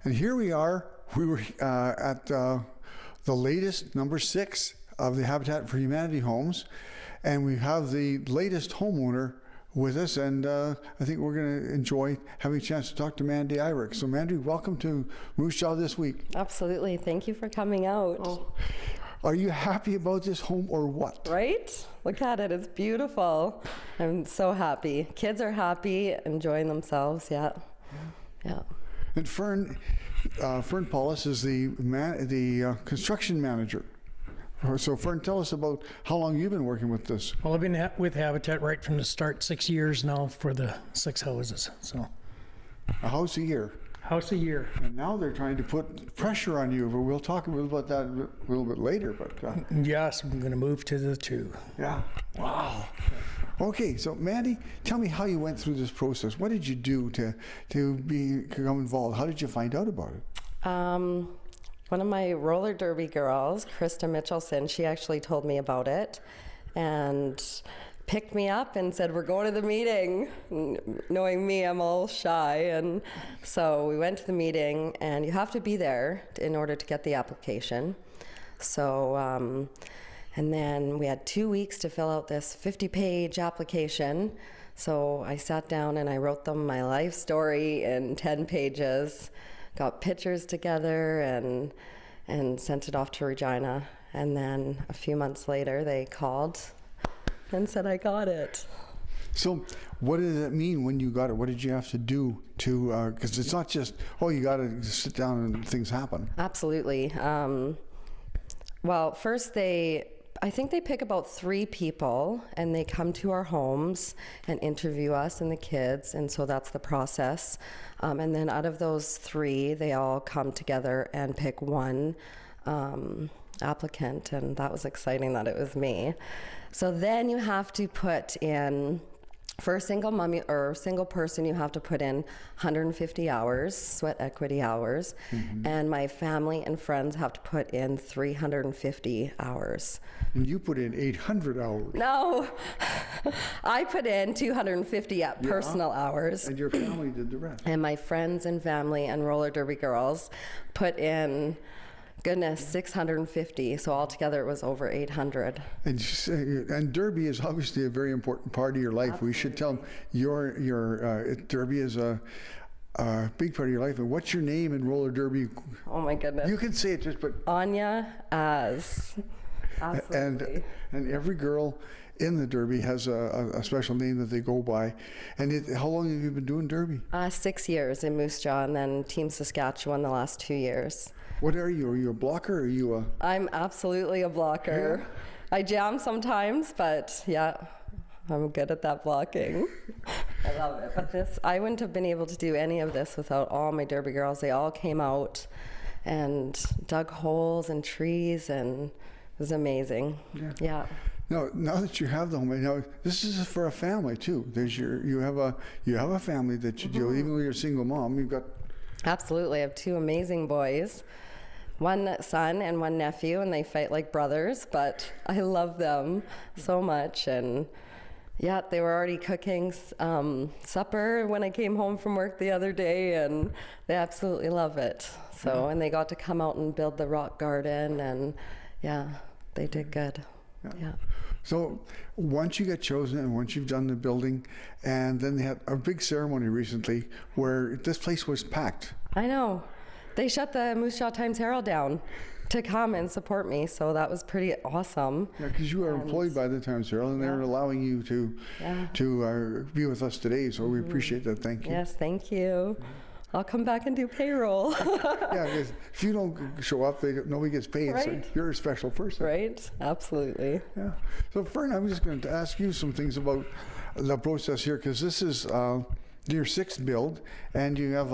And here we are. We were at the latest, number 6 of the Habitat for Humanity homes, and we have the latest homeowner with us, and I think we're going to enjoy having a chance to talk to Mandy Irick. So Mandy, welcome to Moose Jaw this week. Absolutely. Thank you for coming out. Oh. Are you happy about this home or what? Right? Look at it. It's beautiful. I'm so happy. Kids are happy, enjoying themselves. Yeah. Yeah. And Fern Paulus is the construction manager. So Fern, tell us about how long you've been working with this. Well, I've been with Habitat right from the start, 6 years now for the 6 houses. So a house a year. House a year. And now they're trying to put pressure on you, but we'll talk a little about that a little bit later. But yes, I'm going to move to the 2. Yeah. Wow. Okay, so Mandy, tell me how you went through this process. What did you do to become involved? How did you find out about it? One of my roller derby girls, Krista Mitchelson, she actually told me about it and picked me up and said, we're going to the meeting. Knowing me, I'm all shy. And so we went to the meeting, and you have to be there in order to get the application. So, and then we had 2 weeks to fill out this 50-page application. So I sat down and I wrote them my life story in 10 pages, got pictures together and sent it off to Regina. And then a few months later, they called and said I got it. So what did it mean when you got it? What did you have to do to, because it's not just, oh, you got to sit down and things happen. Absolutely. Well, first I think they pick about 3 people, and they come to our homes and interview us and the kids, and so that's the process. And then out of those 3, they all come together and pick one applicant, and that was exciting that it was me. So then you have to put in, for a single mom or single person, you have to put in 150 hours, sweat equity hours, and my family and friends have to put in 350 hours. And you put in 800 hours. No, I put in 250 personal hours. And your family did the rest. And my friends and family and roller derby girls put in, goodness, 650. So altogether it was over 800. And derby is obviously a very important part of your life. Absolutely. We should tell them your derby is a big part of your life. And what's your name in roller derby? Oh my goodness. You can say it just, but Anya as. Absolutely. And every girl in the derby has a special name that they go by. And how long have you been doing derby? 6 years in Moose Jaw, and then Team Saskatchewan the last 2 years. What are you? Are you a blocker or are you a... I'm absolutely a blocker. Yeah. I jam sometimes, but yeah, I'm good at that blocking. I love it. But I wouldn't have been able to do any of this without all my derby girls. They all came out and dug holes and trees, and it was amazing. Yeah. Now that you have the home, now this is for a family too. There's you have a family that you deal with. Even though you're a single mom, you've got... Absolutely. I have 2 amazing boys, 1 son and 1 nephew, and they fight like brothers, but I love them so much. And yeah, they were already cooking supper when I came home from work the other day, and they absolutely love it. So, and they got to come out and build the rock garden, and yeah, they did good. Yeah. So once you get chosen and once you've done the building, and then they had a big ceremony recently where this place was packed. I know. They shut the Moose Jaw Times Herald down to come and support me, so that was pretty awesome. Yeah, because you are employed by the Times Herald, and they're allowing you to be with us today, so we appreciate that. Thank you. Yes, thank you. I'll come back and do payroll. Yeah, because if you don't show up, nobody gets paid. Right. So you're a special person. Right, absolutely. Yeah. So Fern, I'm just going to ask you some things about the process here, because this is your 6th build, and you have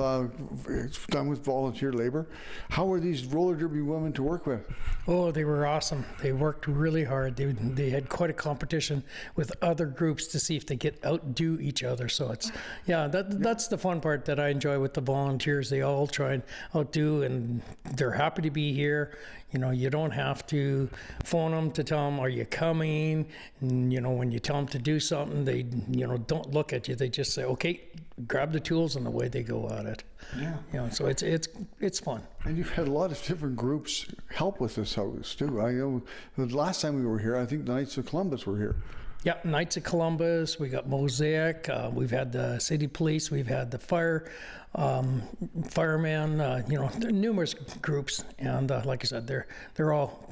it's done with volunteer labor. How were these roller derby women to work with? Oh, they were awesome. They worked really hard. They had quite a competition with other groups to see if they could outdo each other. So it's, that's the fun part that I enjoy with the volunteers. They all try and outdo, and they're happy to be here. You know, you don't have to phone them to tell them, are you coming? And, you know, when you tell them to do something, they, don't look at you. They just say, okay, grab the tools and away they go at it. Yeah. You know, so it's fun. And you've had a lot of different groups help with this house too. I know the last time we were here, I think the Knights of Columbus were here. Yeah, Knights of Columbus, we got Mosaic, we've had the city police, we've had the firemen, you know, there are numerous groups, and like I said, they're all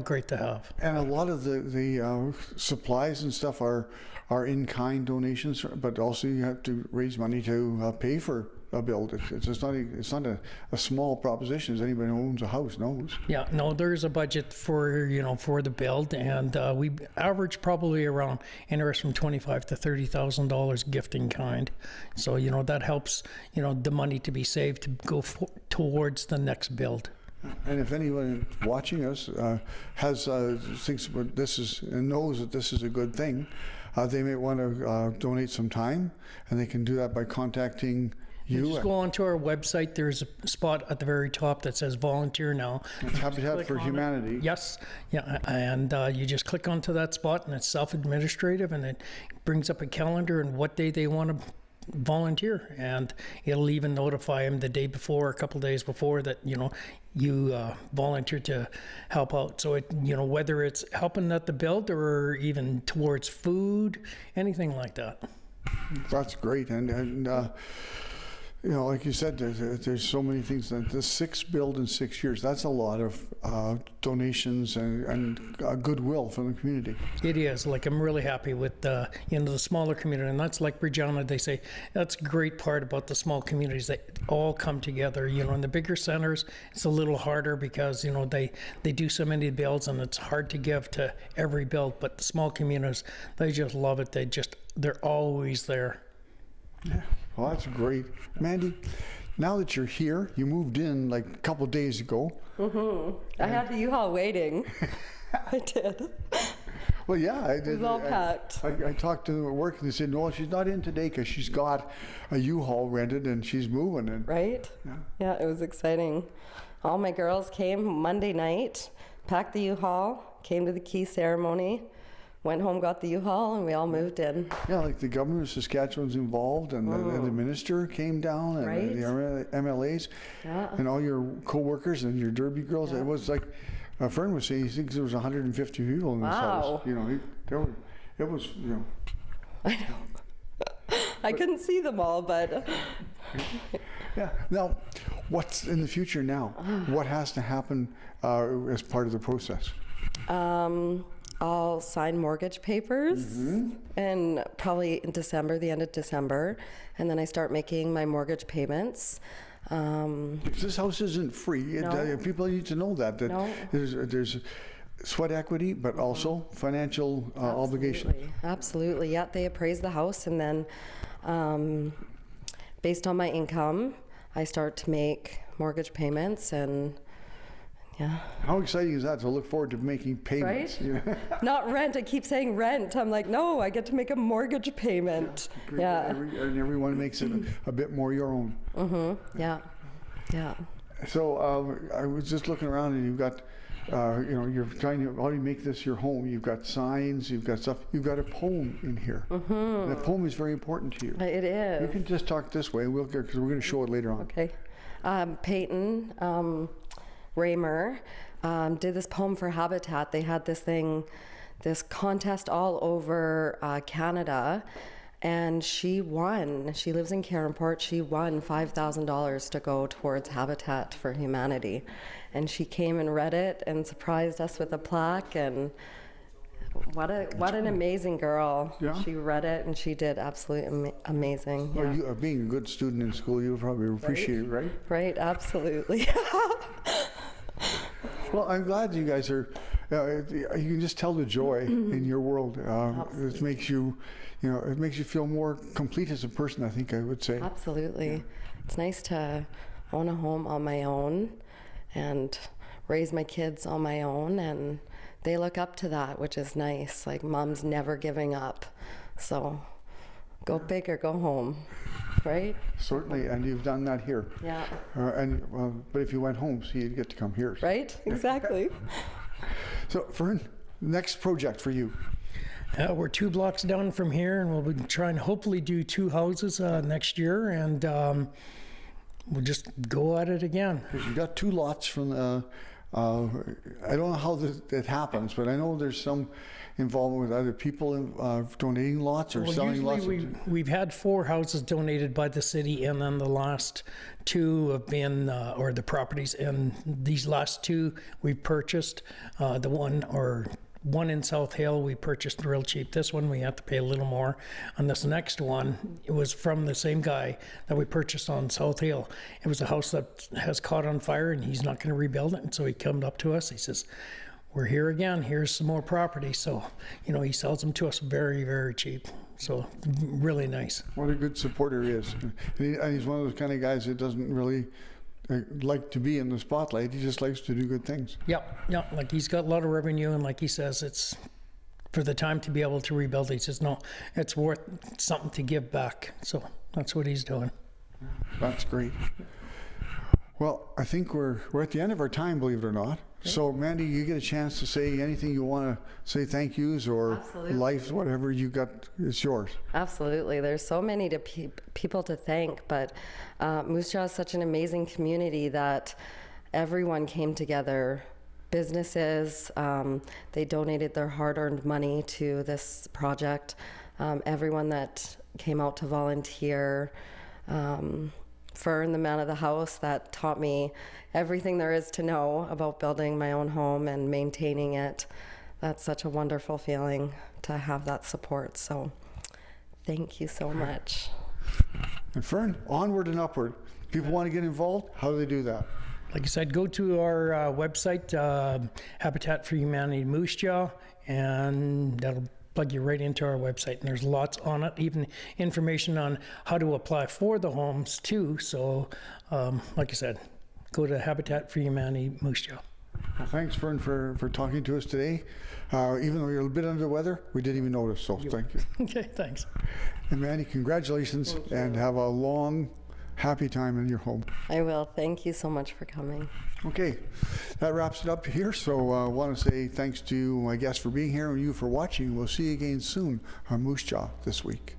great to have. And a lot of the supplies and stuff are in-kind donations, but also you have to raise money to pay for a build. It's not a small proposition, as anybody who owns a house knows. Yeah, no, there's a budget for, you know, for the build, and we average probably around anywhere from $25,000 to $30,000 gift in kind. So, you know, that helps, you know, the money to be saved to go towards the next build. And if anyone watching us thinks this is and knows that this is a good thing, they may want to donate some time, and they can do that by contacting you. Just go onto our website. There's a spot at the very top that says volunteer now. It's Habitat for Humanity. Yes, yeah, and you just click onto that spot, and it's self-administrative, and it brings up a calendar and what day they want to volunteer, and it'll even notify them the day before, a couple days before, that, you know, you volunteer to help out. So it, you know, whether it's helping at the build or even towards food, anything like that. That's great, and you know, like you said, there's so many things. The 6 build in 6 years, that's a lot of donations and goodwill from the community. It is. Like, I'm really happy with you know, the smaller community, and that's like Regina, they say, that's a great part about the small communities, they all come together. You know, in the bigger centers, it's a little harder because, you know, they do so many builds, and it's hard to give to every build, but the small communities, they just love it. They're always there. Yeah, well, that's great. Mandy, now that you're here, you moved in like a couple days ago. Mm-hmm. I had the U-Haul waiting. I did. Well, yeah, I did. It was all packed. I talked to them at work, and they said, no, she's not in today because she's got a U-Haul rented and she's moving. And right? Yeah, it was exciting. All my girls came Monday night, packed the U-Haul, came to the key ceremony, went home, got the U-Haul, and we all moved in. Yeah, like the governor of Saskatchewan's involved, and the minister came down, and Right. the MLAs, Yeah. and all your co-workers and your Derby girls. Yeah. It was like, a friend was saying he thinks there was 150 people in this Wow. house. You know, it was, you know. I know. I couldn't see them all, but Yeah. Now, what's in the future now? What has to happen as part of the process? I'll sign mortgage papers, and probably in December, the end of December, and then I start making my mortgage payments. This house isn't free. No. People need to know that No. there's sweat equity, but also financial obligation. Absolutely. Yeah, they appraise the house, and then based on my income, I start to make mortgage payments, and yeah. How exciting is that to look forward to making payments? Right? Yeah. Not rent. I keep saying rent. I'm like, no, I get to make a mortgage payment. Yeah. And everyone makes it a bit more your own. Yeah. Yeah. So I was just looking around, and you've got, you know, you're trying to already make this your home. You've got signs, you've got stuff, you've got a poem in here. And the poem is very important to you. It is. You can just talk this way, because we're going to show it later on. Okay. Peyton Raymer did this poem for Habitat. They had this contest all over Canada, and she won. She lives in Caronport. She won $5,000 to go towards Habitat for Humanity, and she came and read it and surprised us with a plaque. And what an amazing girl. Yeah. She read it, and she did absolutely amazing. Well, Yeah. being a good student in school, you probably appreciate it, right? Right, absolutely. Well, I'm glad you guys are. You can just tell the joy in your world. It makes you, you know, it makes you feel more complete as a person, I think I would say. Absolutely. It's nice to own a home on my own and raise my kids on my own, and they look up to that, which is nice. Like, mom's never giving up. So go big or go home, right? Certainly, and you've done that here. Yeah. But if you went home, so you'd get to come here. Right? Exactly. So, Fern, next project for you. We're 2 blocks down from here, and we'll be trying to hopefully do 2 houses next year, and we'll just go at it again. Because you got 2 lots from the, I don't know how that happens, but I know there's some involvement with other people donating lots or selling lots. Usually we've had 4 houses donated by the city, and then the last 2 have been, or the properties, and these last 2 we purchased. The one in South Hill we purchased real cheap. This one we have to pay a little more. And this next one, it was from the same guy that we purchased on South Hill. It was a house that has caught on fire, and he's not going to rebuild it. And so he came up to us. He says, "We're here again. Here's some more property." So, he sells them to us very, very cheap. So really nice. What a good supporter he is. And he's one of those kind of guys that doesn't really like to be in the spotlight. He just likes to do good things. Yeah. Like he's got a lot of revenue, and like he says, it's for the time to be able to rebuild. He says, no, it's worth something to give back. So that's what he's doing. That's great. Well, I think we're at the end of our time, believe it or not. So, Mandy, you get a chance to say anything you want to say, thank yous or Absolutely. life, whatever you got, it's yours. Absolutely. There's so many people to thank, but Moose Jaw is such an amazing community that everyone came together. Businesses, they donated their hard-earned money to this project. Everyone that came out to volunteer. Fern, the man of the house, that taught me everything there is to know about building my own home and maintaining it. That's such a wonderful feeling to have that support. So thank you so much. And Fern, onward and upward. People want to get involved, how do they do that? Like I said, go to our website, Habitat for Humanity Moose Jaw, and that'll plug you right into our website. And there's lots on it, even information on how to apply for the homes too. So, like I said, go to Habitat for Humanity Moose Jaw. Well, thanks, Fern, for talking to us today. Even though you're a bit under the weather, we didn't even notice, so thank you. Okay, thanks. And Mandy, congratulations, and have a long, happy time in your home. I will. Thank you so much for coming. Okay, that wraps it up here. So I want to say thanks to my guests for being here and you for watching. We'll see you again soon on Moose Jaw this week.